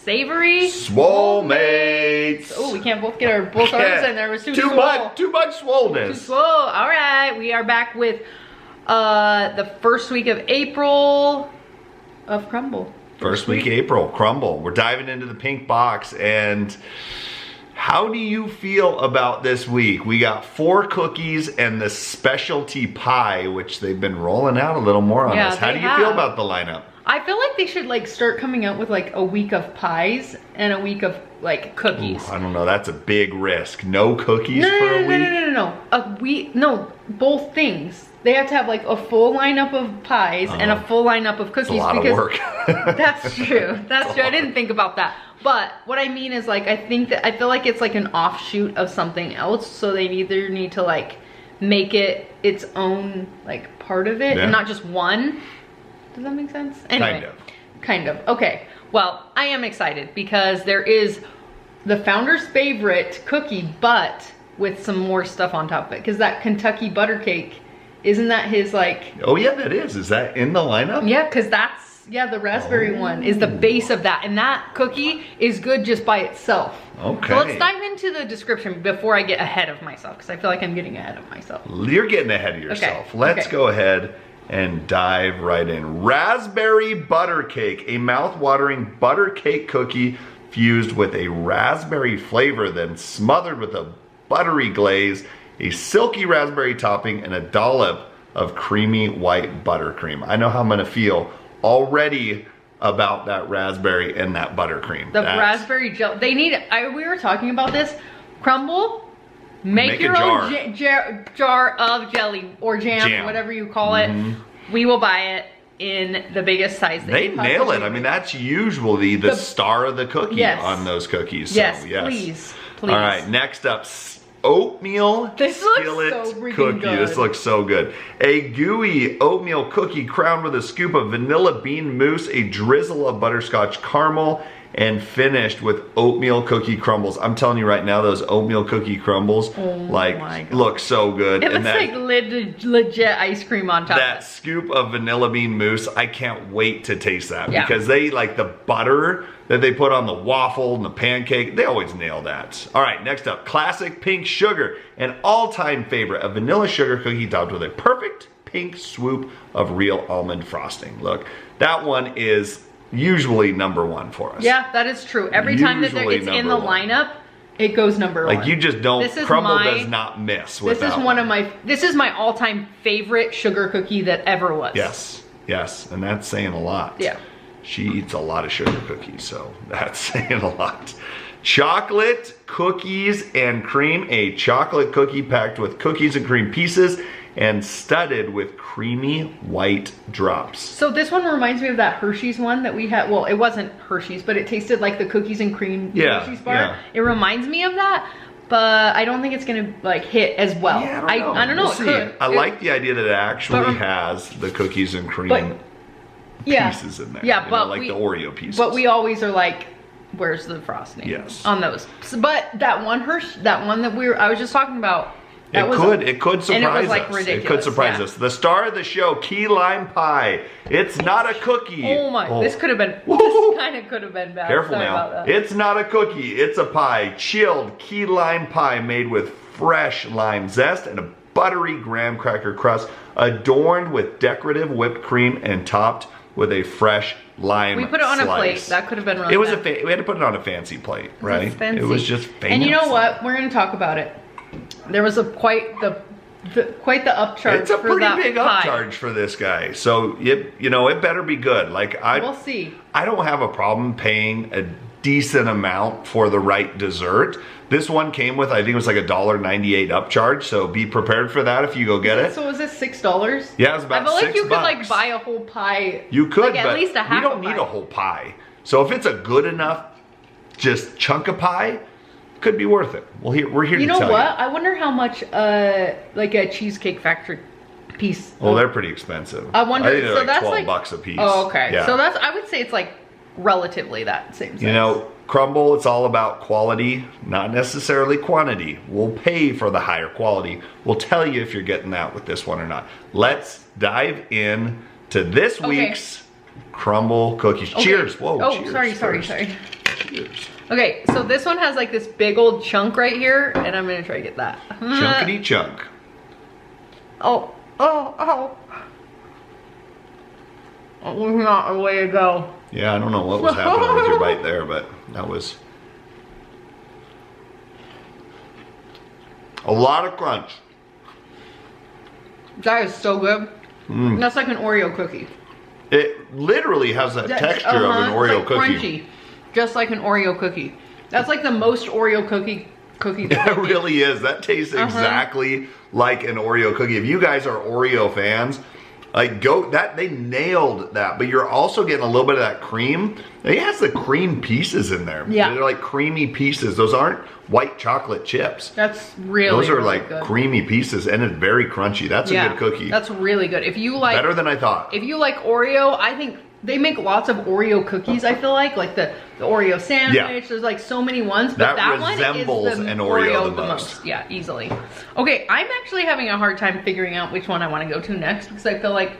savory swole mates. Oh, we can't both get our both arms in there. It was too much swollenness. Too swole. All right, we are back with the first week of April of Crumbl. First week April, Crumbl. We're diving into the pink box, and how do you feel about this week? We got 4 cookies and the specialty pie, which they've been rolling out a little more on us. How do you feel about the lineup? I feel like they should like start coming out with like a week of pies and a week of like cookies. Ooh, I don't know, that's a big risk. No cookies for a week? No. A week, no, both things. They have to have like a full lineup of pies and a full lineup of cookies. That's a lot of work. That's true. That's true. I didn't think about that. But what I mean is like, I feel like it's like an offshoot of something else. So they either need to like make it its own like part of it and not just one. Does that make sense? Anyway, kind of. Okay. Well, I am excited because there is the founder's favorite cookie, but with some more stuff on top of it. Because that Kentucky butter cake, isn't that his like... Oh yeah, that is. Is that in the lineup? Yeah, because that's, the raspberry one is the base of that. And that cookie is good just by itself. Okay. So let's dive into the description before I get ahead of myself. Because I feel like I'm getting ahead of myself. You're getting ahead of yourself. Okay. Let's go ahead and dive right in. Raspberry butter cake, a mouth-watering butter cake cookie fused with a raspberry flavor, then smothered with a buttery glaze, a silky raspberry topping, and a dollop of creamy white buttercream. I know how I'm gonna feel already about that raspberry and that buttercream. The raspberry gel. They need. We were talking about this. Crumbl. Make your own jar of jelly or jam, or whatever you call it. We will buy it in the biggest size. They nail it. I mean, that's usually the star of the cookie on those cookies. So, yes, please. All right, next up, Oatmeal Skillet Cookie. Good. This looks so good. A gooey oatmeal cookie crowned with a scoop of vanilla bean mousse, a drizzle of butterscotch caramel, and finished with oatmeal cookie crumbles. I'm telling you right now, those oatmeal cookie crumbles look so good. It looks like legit ice cream on top. That scoop of vanilla bean mousse, I can't wait to taste that because they like the butter that they put on the waffle and the pancake. They always nail that. All right, next up, classic pink sugar, an all-time favorite, a vanilla sugar cookie topped with a perfect pink swoop of real almond frosting. Look, that one is usually #1 for us. Yeah, that is true. Every time that it's in the lineup, it goes #1. Like you just don't, Crumbl does not miss with that one. This is my all-time favorite sugar cookie that ever was. Yes, and that's saying a lot. Yeah. She eats a lot of sugar cookies, so that's saying a lot. Chocolate cookies and cream, a chocolate cookie packed with cookies and cream pieces and studded with creamy white drops. So this one reminds me of that Hershey's one that we had. Well, it wasn't Hershey's, but it tasted like the cookies and cream Hershey's bar. Yeah. It reminds me of that, but I don't think it's gonna like hit as well. Yeah, I don't know. We'll see. I like the idea that it actually has the cookies and cream pieces in there. Yeah, but like the Oreo pieces. But we always are like, where's the frosting? Yes. On those. So, but that one that I was just talking about. It could surprise and it was, like, us. ridiculous. It could surprise us. The star of the show, key lime pie. It's not a cookie. Oh my! This could have been. This kind of could have been bad. Careful now. It's not a cookie. It's a pie. Chilled key lime pie made with fresh lime zest and a buttery graham cracker crust, adorned with decorative whipped cream and topped with a fresh lime We put it on a plate. That could have been really we had to put it on a fancy plate, right? Fancy. It was just fancy. And you know what? We're going to talk about it. There was quite the upcharge. It's a pretty big pie. upcharge for this guy. So it better be good. Like we'll see. I don't have a problem paying a decent amount for the right dessert. This one came with, I think it was like $1.98 upcharge, so be prepared for that if you go get it. So was it $6? Yeah, it was about $6. I feel like you could like buy a whole pie. You could, like, but at least a half we don't need a whole pie. So if it's a good enough just chunk of pie, could be worth it. We're here to tell you. You know what? I wonder how much like a Cheesecake Factory piece. Well, they're pretty expensive. I wonder. I think they're so like that's $12 a piece. Oh, okay. Yeah. So I would say it's like relatively that same size. You know, Crumbl, it's all about quality, not necessarily quantity. We'll pay for the higher quality. We'll tell you if you're getting that with this one or not. Let's dive in to this week's Crumbl cookies. Okay. Cheers. Whoa, cheers. Sorry. Cheers. Okay, so this one has like this big old chunk right here, and I'm gonna try to get that. Chunkity chunk. Oh. That was not a way to go. Yeah, I don't know what was happening with your bite there, but that was a lot of crunch. That is so good. That's like an Oreo cookie. It literally has that texture of an Oreo like cookie. Crunchy, just like an Oreo cookie. That's like the most Oreo cookie. It really is. That tastes exactly like an Oreo cookie. If you guys are Oreo fans, like they nailed that. But you're also getting a little bit of that cream. It has the cream pieces in there. Yeah, they're like creamy pieces. Those aren't white chocolate chips. That's really those are really like good. Creamy pieces, and it's very crunchy. That's a good cookie. That's really good. If you like better than I thought. If you like Oreo, I think they make lots of Oreo cookies. I feel like the Oreo sandwich. Yeah. There's like so many ones, but that one resembles is the an Oreo the most. Yeah, easily. Okay, I'm actually having a hard time figuring out which one I want to go to next because I feel like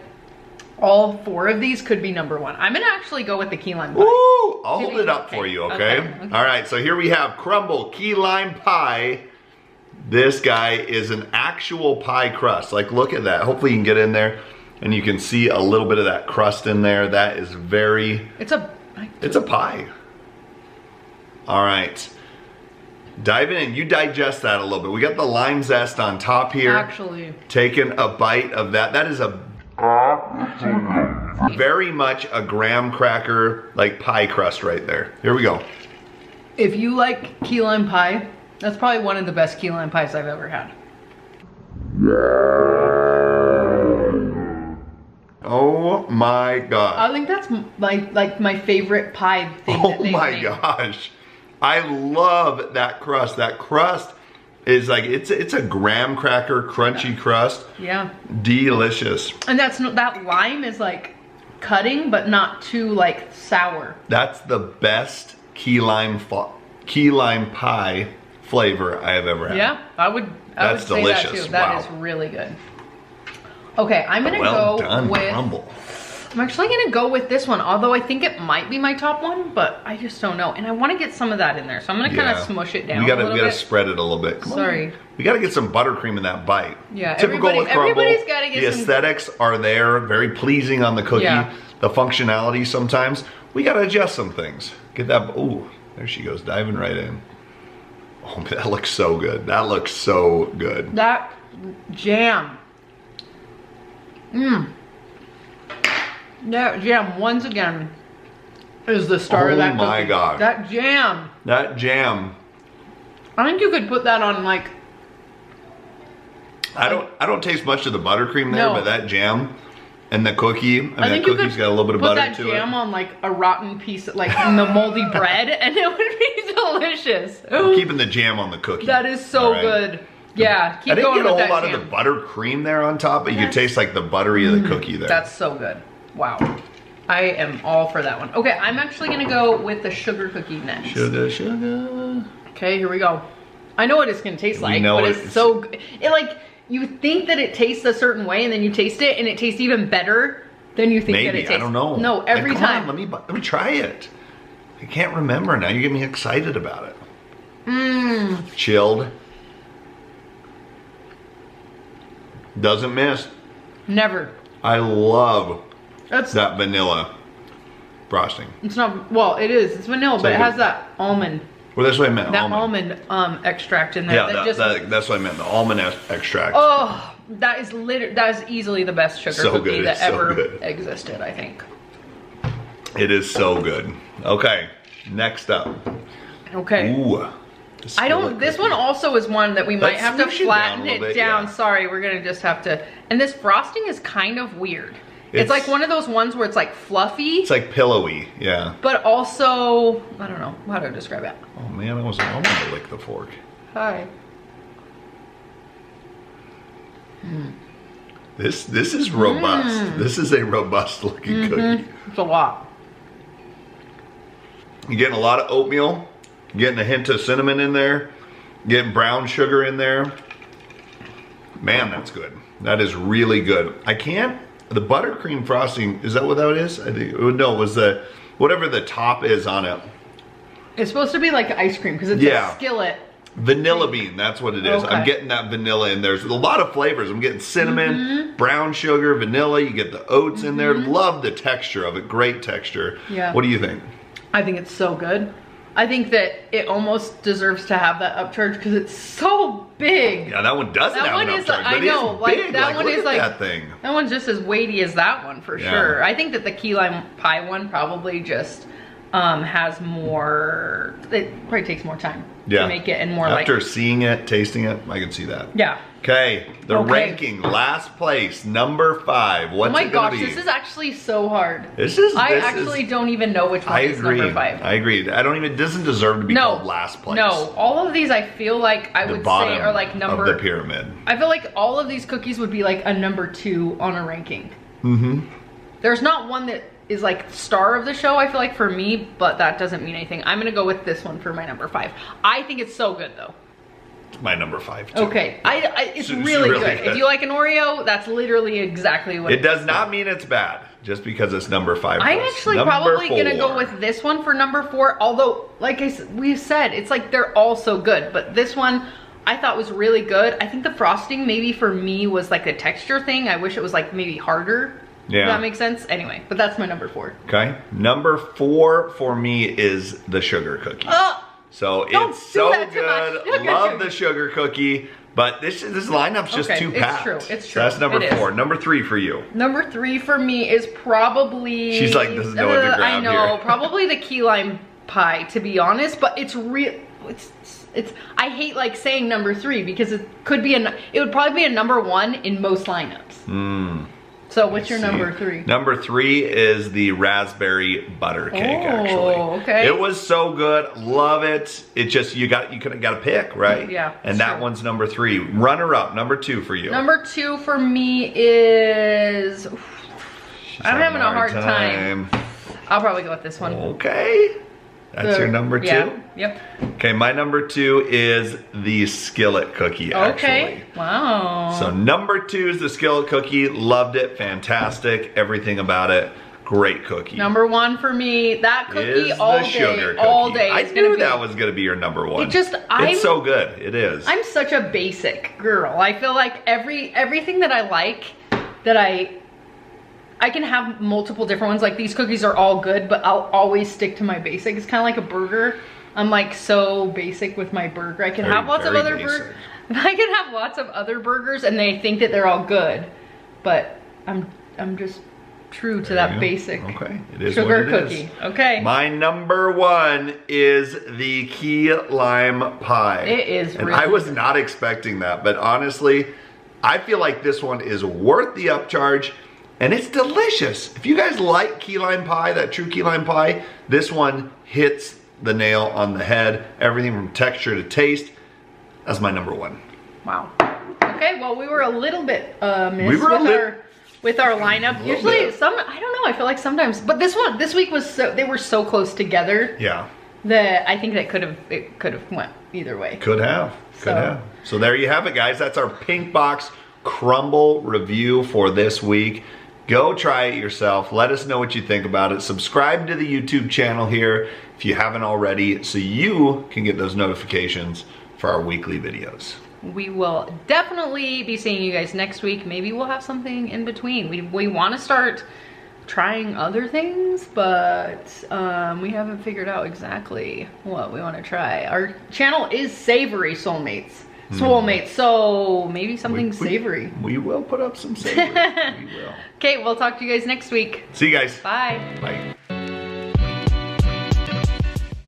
all 4 of these could be number 1. I'm gonna actually go with the key lime pie. Ooh, I'll hold it up for you, okay? All right, so here we have Crumbl Key Lime Pie. This guy is an actual pie crust. Like, look at that. Hopefully you can get in there and you can see a little bit of that crust in there. That is very... It's a pie. All right. Diving in, you digest that a little bit. We got the lime zest on top here. Actually. Taking a bite of that. That is a very much a graham cracker, like pie crust right there. Here we go. If you like key lime pie, that's probably one of the best key lime pies I've ever had. Oh my god. I think that's like my favorite pie thing that they make. Gosh. I love that crust. That crust is like, it's a graham cracker, crunchy crust. Yeah. Delicious. And that lime is like cutting, but not too like sour. That's the best key lime pie flavor I have ever had. Yeah, I would say delicious. That too. That is really good. Okay, I'm gonna go with Crumbl. I'm actually gonna go with this one, although I think it might be my top one, but I just don't know. And I want to get some of that in there, so I'm gonna kind of smush it down. We gotta spread it a little bit. Sorry. We gotta get some buttercream in that bite. Yeah, typical with Crumbl. everybody's gotta get the aesthetics are there, very pleasing on the cookie. Yeah. The functionality sometimes we gotta adjust some things. Get that. Ooh, there she goes, diving right in. Oh, that looks so good. That looks so good. That jam. That jam, once again, is the star of that cookie. Oh my god. That jam. That jam. I think you could put that on like... I don't taste much of the buttercream there, but that jam and the cookie, I mean, the cookie's got a little bit of butter to it. Put that jam on like a rotten piece, like the moldy bread, and it would be delicious. I'm keeping the jam on the cookie. That is so good. Yeah, keep going with that jam. I didn't get a whole lot of the butter cream there on top, but you can taste like the buttery of the cookie there. That's so good. Wow. I am all for that one. Okay, I'm actually gonna go with the sugar cookie next. Sugar. Okay, here we go. I know what it's gonna taste like, but it's so good. It like, you think that it tastes a certain way and then you taste it and it tastes even better than you think that it tastes. I don't know. No, every time. On, let me try it. I can't remember now. You get me excited about it. Chilled. Doesn't miss. Never. I love that vanilla frosting. It's not, well, it is. It's vanilla, but it has that almond. Well, that's what I meant. That almond extract in there. Yeah, that's what I meant. The almond extract. Oh, that is easily the best sugar cookie that ever existed, I think. It is so good. Okay, next up. Okay. Ooh. This one also is one that we might have to flatten it down. Yeah. Sorry, we're gonna just have to. And this frosting is kind of weird. It's like one of those ones where it's like fluffy. It's like pillowy, yeah. But also, I don't know how to describe it. Oh man, I wanted to lick the fork. Hi. This is robust. This is a robust looking cookie. It's a lot. You're getting a lot of oatmeal. Getting a hint of cinnamon in there. Getting brown sugar in there. Man, that's good. That is really good. The buttercream frosting, is that what that is? I think, no, it was whatever the top is on it. It's supposed to be like ice cream because it's a skillet. Vanilla bean, that's what it is. Okay. I'm getting that vanilla in there. There's a lot of flavors. I'm getting cinnamon, brown sugar, vanilla. You get the oats in there. Love the texture of it. Great texture. Yeah. What do you think? I think it's so good. I think that it almost deserves to have that upcharge because it's so big. Yeah, that one doesn't have an upcharge, but I know, it's like big. that one look is at like that thing. That one's just as weighty as that one for sure. I think that the key lime pie one probably just has more. It probably takes more time to make it and more After seeing it, tasting it, I can see that. Yeah. Okay, the ranking, last place, number 5. What's it gonna be? Oh my gosh, this is actually so hard. I actually don't even know which one is number 5. I agree. It doesn't deserve to be called last place. No, all of these I feel like I would say are like number of the pyramid. I feel like all of these cookies would be like a number 2 on a ranking. There's not one that is like star of the show, I feel like, for me, but that doesn't mean anything. I'm gonna go with this one for my number 5. I think it's so good though. It's my number 5 too. Okay, it's really good. If you like an Oreo, that's literally exactly what it does not mean it's bad just because it's number 5. I'm actually probably gonna go with this one for number 4, although like we said, it's like they're all so good, but this one I thought was really good. I think the frosting maybe for me was like a texture thing. I wish it was like maybe harder. Yeah. Does that make sense? Anyway, but that's my number 4. Okay. Number 4 for me is the sugar cookie. So it's so good. Love the sugar cookie. But this lineup's just too packed. It's true. It's true. That's number 4. Number 3 for you. Number 3 for me is probably. She's like, doesn't know what to grab I know. Probably the key lime pie, to be honest. But it's real. It's. I hate like saying number 3 because it could be it would probably be a number 1 in most lineups. So what's your number 3? Number 3 is the raspberry butter cake, actually. Okay. It was so good. Love it. It just, you got to pick, right? Yeah. And that one's number 3. Runner up, number 2 for you. Number 2 for me is, I'm having a hard time. I'll probably go with this one. Okay. That's your number 2? Yeah. Yep. Okay, my number 2 is the skillet cookie, actually. Okay. Wow. So number 2 is the skillet cookie. Loved it. Fantastic. Everything about it. Great cookie. Number 1 for me, that cookie all day. I knew that was going to be your number 1. It's so good. It is. I'm such a basic girl. I feel like everything that I like, that I can have multiple different ones. Like these cookies are all good, but I'll always stick to my basic. It's kind of like a burger. I'm like so basic with my burger. I can have lots of other burgers. I can have lots of other burgers and they think that they're all good, but I'm just true to that basic sugar cookie. Okay. My number 1 is the key lime pie. It is really and I was not expecting that, but honestly, I feel like this one is worth the upcharge. And it's delicious. If you guys like key lime pie, that true key lime pie, this one hits the nail on the head. Everything from texture to taste. That's my number 1. Wow. Okay, well we were a little bit missed with our lineup. Usually I don't know, I feel like sometimes, but this week was they were so close together. Yeah. That I think that it could have went either way. Could have. So there you have it, guys. That's our Pink Box Crumbl review for this week. Go try it yourself. Let us know what you think about it. Subscribe to the YouTube channel here if you haven't already so you can get those notifications for our weekly videos. We will definitely be seeing you guys next week. Maybe we'll have something in between. We want to start trying other things, but we haven't figured out exactly what we want to try. Our channel is Savory Soulmates. So maybe something savory. We will put up some savory. We will. Okay, we'll talk to you guys next week. See you guys. Bye. Bye.